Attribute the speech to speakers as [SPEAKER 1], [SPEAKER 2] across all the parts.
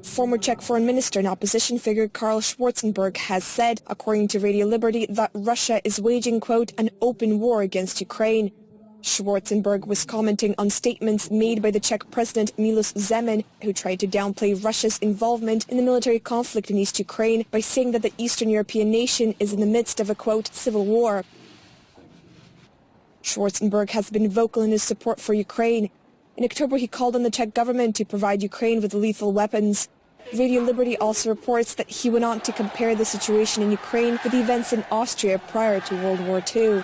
[SPEAKER 1] Former Czech Foreign Minister and opposition figure Karl Schwarzenberg has said, according to Radio Liberty, that Russia is waging, quote, an open war against Ukraine. Schwarzenberg was commenting on statements made by the Czech President Miloš Zeman, who tried to downplay Russia's involvement in the military conflict in East Ukraine by saying that the Eastern European nation is in the midst of a, quote, civil war. Schwarzenberg has been vocal in his support for Ukraine. In October, he called on the Czech government to provide Ukraine with lethal weapons. Radio Liberty also reports that he went on to compare the situation in Ukraine with the events in Austria prior to World War II.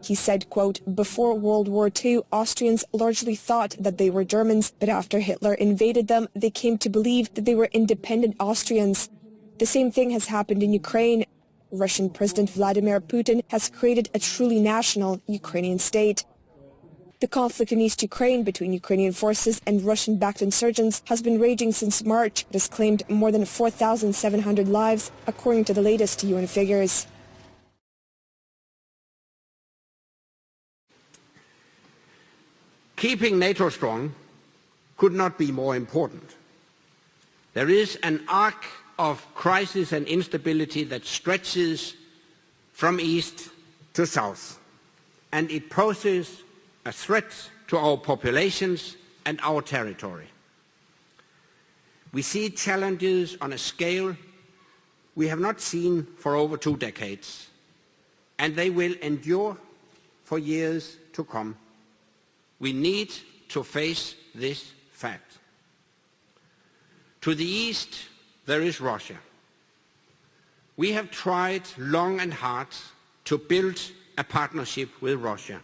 [SPEAKER 1] He said, quote, before World War II, Austrians largely thought that they were Germans, but after Hitler invaded them, they came to believe that they were independent Austrians. The same thing has happened in Ukraine. Russian President Vladimir Putin has created a truly national Ukrainian state. The conflict in East Ukraine between Ukrainian forces and Russian-backed insurgents has been raging since March. It has claimed more than 4,700 lives, according to the latest UN figures.
[SPEAKER 2] Keeping NATO strong could not be more important. There is an arc of crisis and instability that stretches from east to south, and it poses a threat to our populations and our territory. We see challenges on a scale we have not seen for over 2 decades, and they will endure for years to come. We need to face this fact. To the east, there is Russia. We have tried long and hard to build a partnership with Russia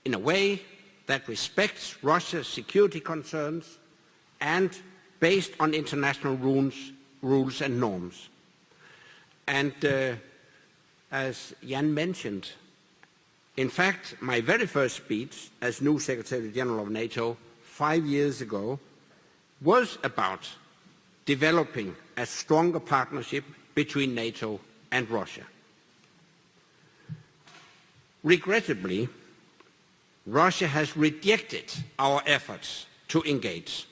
[SPEAKER 2] in a way that respects Russia's security concerns and based on international rules and norms. And as Jan mentioned, in fact, my very first speech as new Secretary General of NATO 5 years ago was about developing a stronger partnership between NATO and Russia. Regrettably, Russia has rejected our efforts to engage.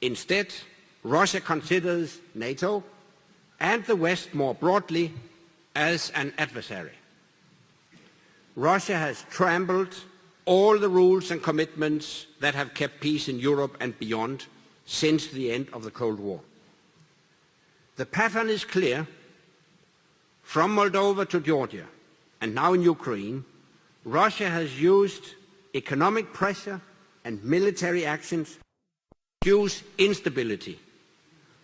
[SPEAKER 2] Instead, Russia considers NATO and the West more broadly as an adversary. Russia has trampled all the rules and commitments that have kept peace in Europe and beyond since the end of the Cold War. The pattern is clear. From Moldova to Georgia, and now in Ukraine, Russia has used economic pressure and military actions to reduce instability,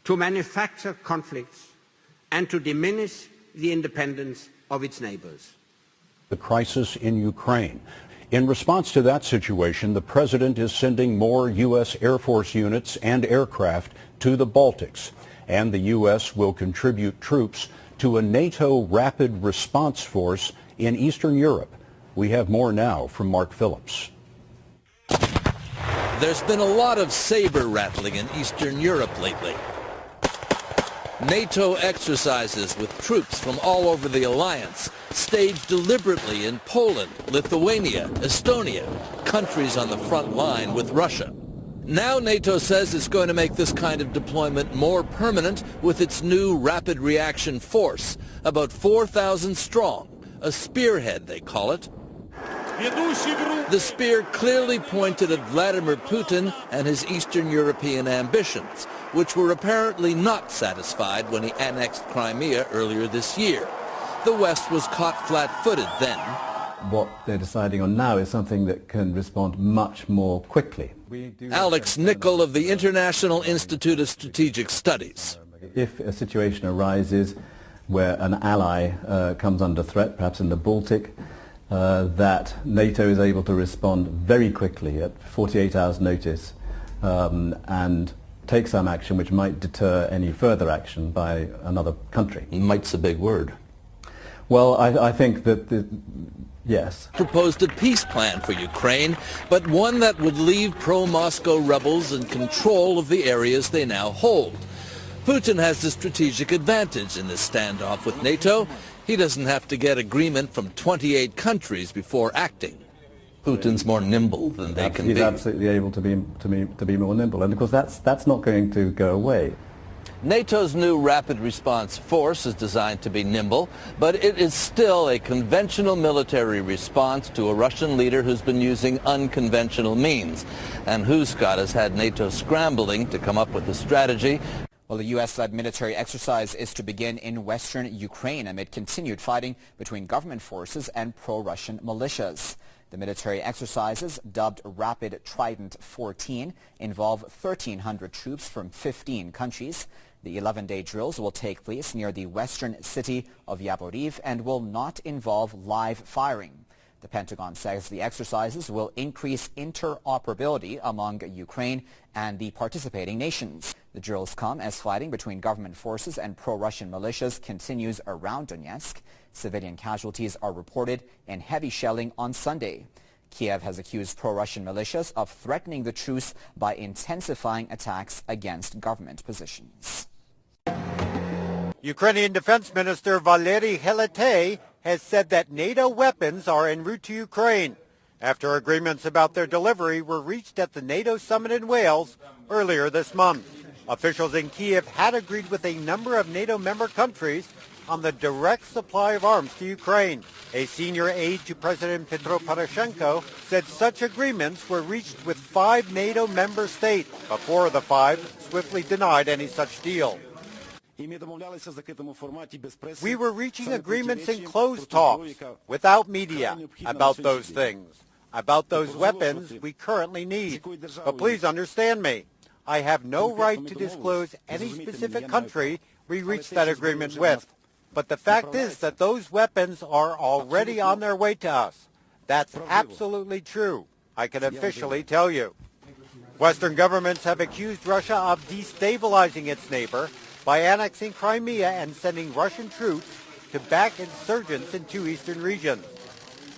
[SPEAKER 2] to manufacture conflicts, and to diminish the independence of its neighbors.
[SPEAKER 3] The crisis in Ukraine. In response to that situation, the president is sending more U.S. Air Force units and aircraft to the Baltics, and the U.S. will contribute troops to a NATO rapid response force in Eastern Europe. We have more now from Mark Phillips.
[SPEAKER 4] There's been a lot of saber rattling in Eastern Europe lately. NATO exercises with troops from all over the alliance, staged deliberately in Poland, Lithuania, Estonia, countries on the front line with Russia. Now NATO says it's going to make this kind of deployment more permanent with its new rapid reaction force, about 4,000 strong, a spearhead they call it. The spear clearly pointed at Vladimir Putin and his Eastern European ambitions, which were apparently not satisfied when he annexed Crimea earlier this year. The West was caught flat-footed then.
[SPEAKER 5] What they're deciding on now is something that can respond much more quickly.
[SPEAKER 4] Alex Nichol of the International Institute of Strategic Studies.
[SPEAKER 5] If a situation arises where an ally comes under threat, perhaps in the Baltic, that NATO is able to respond very quickly at 48 hours notice and take some action which might deter any further action by another country.
[SPEAKER 4] Might's a big word.
[SPEAKER 5] Well, I think that, yes.
[SPEAKER 4] Proposed a peace plan for Ukraine, but one that would leave pro-Moscow rebels in control of the areas they now hold. Putin has the strategic advantage in this standoff with NATO. He doesn't have to get agreement from 28 countries before acting. Putin's more nimble than they can be.
[SPEAKER 5] He's absolutely able to be more nimble, and of course that's not going to go away.
[SPEAKER 4] NATO's new rapid response force is designed to be nimble, but it is still a conventional military response to a Russian leader who's been using unconventional means, and who, Scott, has had NATO scrambling to come up with a strategy.
[SPEAKER 6] Well, the U.S.-led military exercise is to begin in western Ukraine amid continued fighting between government forces and pro-Russian militias. The military exercises, dubbed Rapid Trident 14, involve 1,300 troops from 15 countries. The 11-day drills will take place near the western city of Yavoriv and will not involve live firing. The Pentagon says the exercises will increase interoperability among Ukraine and the participating nations. The drills come as fighting between government forces and pro-Russian militias continues around Donetsk. Civilian casualties are reported in heavy shelling on Sunday. Kiev has accused pro-Russian militias of threatening the truce by intensifying attacks against government positions.
[SPEAKER 7] Ukrainian Defense Minister Valery Helete has said that NATO weapons are en route to Ukraine after agreements about their delivery were reached at the NATO summit in Wales earlier this month. Officials in Kiev had agreed with a number of NATO member countries on the direct supply of arms to Ukraine. A senior aide to President Petro Poroshenko said such agreements were reached with 5 NATO member states, but 4 of the 5 swiftly denied any such deal. We were reaching agreements in closed talks, without media, about those things, about those weapons we currently need. But please understand me, I have no right to disclose any specific country we reached that agreement with. But the fact is that those weapons are already on their way to us. That's absolutely true, I can officially tell you. Western governments have accused Russia of destabilizing its neighbor by annexing Crimea and sending Russian troops to back insurgents in 2 eastern regions.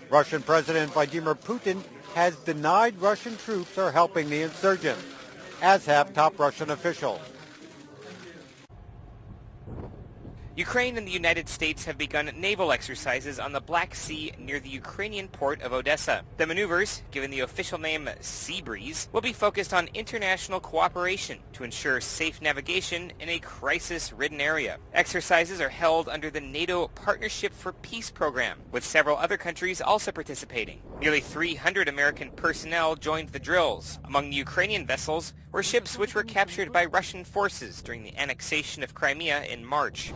[SPEAKER 7] Russian President Vladimir Putin has denied Russian troops are helping the insurgents, as have top Russian officials.
[SPEAKER 8] Ukraine and the United States have begun naval exercises on the Black Sea near the Ukrainian port of Odessa. The maneuvers, given the official name Sea Breeze, will be focused on international cooperation to ensure safe navigation in a crisis-ridden area. Exercises are held under the NATO Partnership for Peace program, with several other countries also participating. Nearly 300 American personnel joined the drills. Among the Ukrainian vessels were ships which were captured by Russian forces during the annexation of Crimea in March.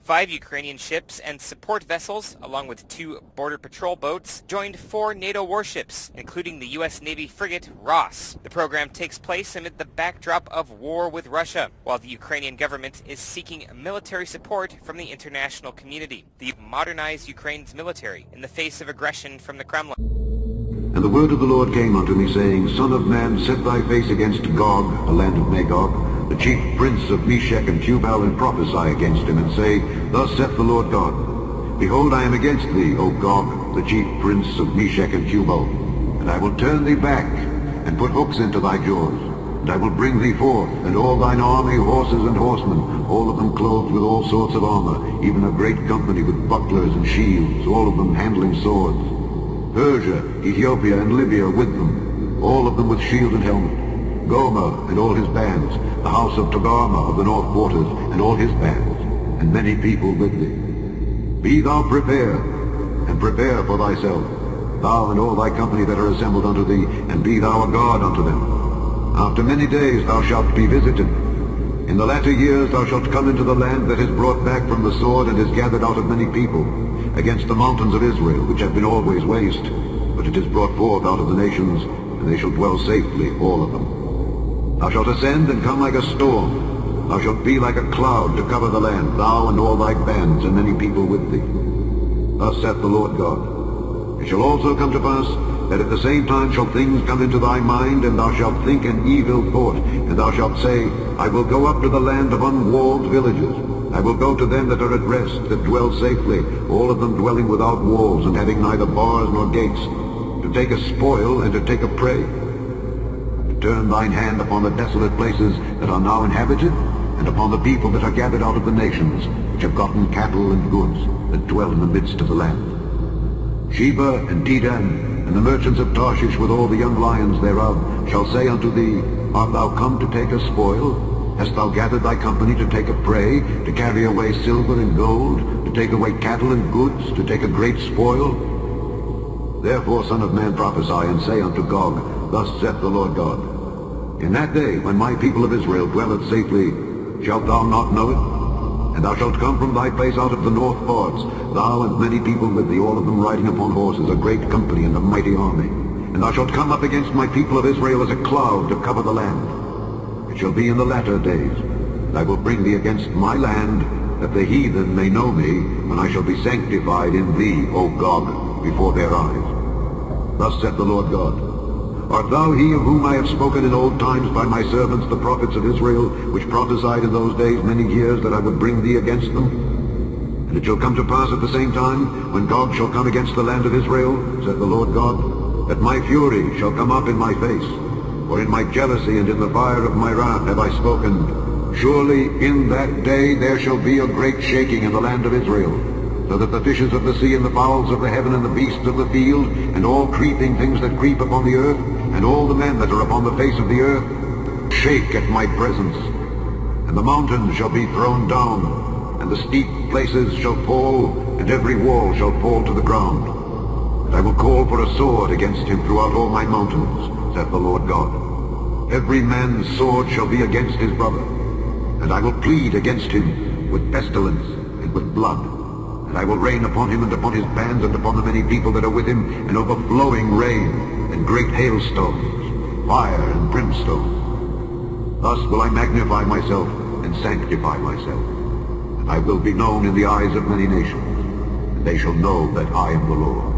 [SPEAKER 8] 5 Ukrainian ships and support vessels, along with 2 border patrol boats, joined 4 NATO warships, including the U.S. Navy frigate Ross. The program takes place amid the backdrop of war with Russia, while the Ukrainian government is seeking military support from the international community. They modernize Ukraine's military in the face of aggression from the Kremlin.
[SPEAKER 9] And the word of the Lord came unto me, saying, Son of man, set thy face against Gog, the land of Magog, the chief prince of Meshech and Tubal, and prophesy against him, and say, Thus saith the Lord God, Behold, I am against thee, O Gog, the chief prince of Meshech and Tubal, and I will turn thee back, and put hooks into thy jaws, and I will bring thee forth, and all thine army, horses and horsemen, all of them clothed with all sorts of armor, even a great company with bucklers and shields, all of them handling swords. Persia, Ethiopia, and Libya with them, all of them with shield and helmet. Gomer and all his bands, the house of Togarmah of the north quarters, and all his bands, and many people with thee. Be thou prepared, and prepare for thyself, thou and all thy company that are assembled unto thee, and be thou a guard unto them. After many days thou shalt be visited. In the latter years thou shalt come into the land that is brought back from the sword and is gathered out of many people, against the mountains of Israel, which have been always waste, but it is brought forth out of the nations, and they shall dwell safely, all of them. Thou shalt ascend and come like a storm. Thou shalt be like a cloud to cover the land, thou and all thy bands, and many people with thee. Thus saith the Lord God. It shall also come to pass, that at the same time shall things come into thy mind, and thou shalt think an evil thought, and thou shalt say, I will go up to the land of unwalled villages. I will go to them that are at rest, that dwell safely, all of them dwelling without walls, and having neither bars nor gates, to take a spoil and to take a prey. Turn thine hand upon the desolate places that are now inhabited, and upon the people that are gathered out of the nations, which have gotten cattle and goods, that dwell in the midst of the land. Sheba and Dedan, and the merchants of Tarshish with all the young lions thereof, shall say unto thee, Art thou come to take a spoil? Hast thou gathered thy company to take a prey, to carry away silver and gold, to take away cattle and goods, to take a great spoil? Therefore, Son of Man, prophesy, and say unto Gog, Thus saith the Lord God, In that day, when my people of Israel dwelleth safely, shalt thou not know it? And thou shalt come from thy place out of the north parts, thou and many people with thee, all of them riding upon horses, a great company and a mighty army. And thou shalt come up against my people of Israel as a cloud to cover the land. It shall be in the latter days that I will bring thee against my land, that the heathen may know me, when I shall be sanctified in thee, O Gog, before their eyes. Thus saith the Lord God, Art thou he of whom I have spoken in old times by my servants the prophets of Israel, which prophesied in those days many years that I would bring thee against them? And it shall come to pass at the same time, when Gog shall come against the land of Israel, saith the Lord God, that my fury shall come up in my face, for in my jealousy and in the fire of my wrath have I spoken. Surely in that day there shall be a great shaking in the land of Israel, so that the fishes of the sea and the fowls of the heaven and the beasts of the field, and all creeping things that creep upon the earth, and all the men that are upon the face of the earth, shake at my presence. And the mountains shall be thrown down, and the steep places shall fall, and every wall shall fall to the ground. And I will call for a sword against him throughout all my mountains, saith the Lord God. Every man's sword shall be against his brother, and I will plead against him with pestilence and with blood. And I will rain upon him and upon his bands and upon the many people that are with him, an overflowing rain, and great hailstones, fire and brimstone. Thus will I magnify myself and sanctify myself, and I will be known in the eyes of many nations, and they shall know that I am the Lord.